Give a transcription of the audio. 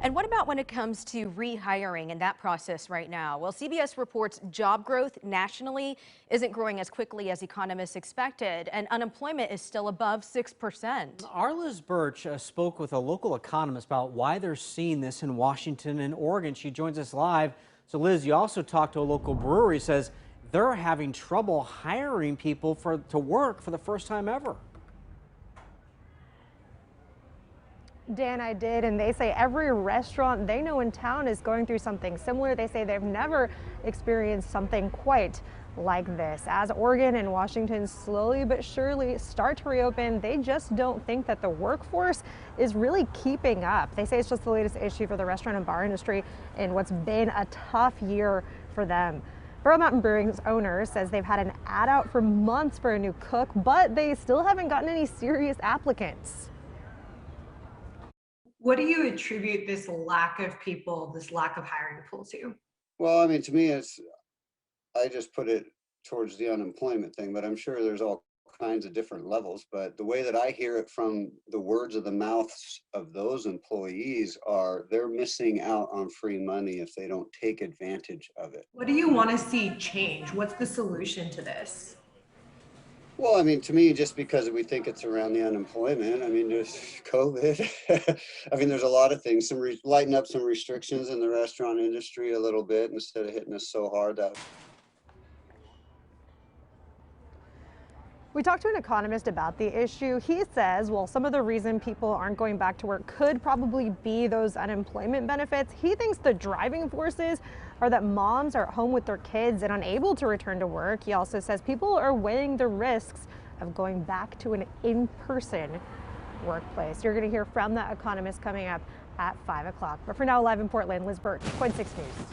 And what about when it comes to rehiring and that process right now? Well, CBS reports job growth nationally isn't growing as quickly as economists expected, and unemployment is still above 6%. Our Liz Birch spoke with a local economist about why they're seeing this in Washington and Oregon. She joins us live. So Liz, you also talked to a local brewery, says they're having trouble hiring people to work for the first time ever. Dan, I did, and they say every restaurant they know in town is going through something similar. They say they've never experienced something quite like this. As Oregon and Washington slowly but surely start to reopen, they just don't think that the workforce is really keeping up. They say it's just the latest issue for the restaurant and bar industry in what's been a tough year for them. Burrow Mountain Brewing's owner says they've had an ad out for months for a new cook, but they still haven't gotten any serious applicants. What do you attribute this lack of people, this lack of hiring pool to? Well, I mean, to me, I just put it towards the unemployment thing, but I'm sure there's all kinds of different levels. But the way that I hear it from the words of the mouths of those employees are they're missing out on free money if they don't take advantage of it. What do you want to see change? What's the solution to this? Well, I mean, to me, just because we think it's around the unemployment, I mean, there's COVID. I mean, there's a lot of things. Lighten up some restrictions in the restaurant industry a little bit instead of hitting us so hard that. We talked to an economist about the issue. He says, well, some of the reason people aren't going back to work could probably be those unemployment benefits. He thinks the driving forces are that moms are at home with their kids and unable to return to work. He also says people are weighing the risks of going back to an in-person workplace. You're going to hear from that economist coming up at 5 o'clock. But for now, live in Portland, Liz Birch, KOIN 6 News.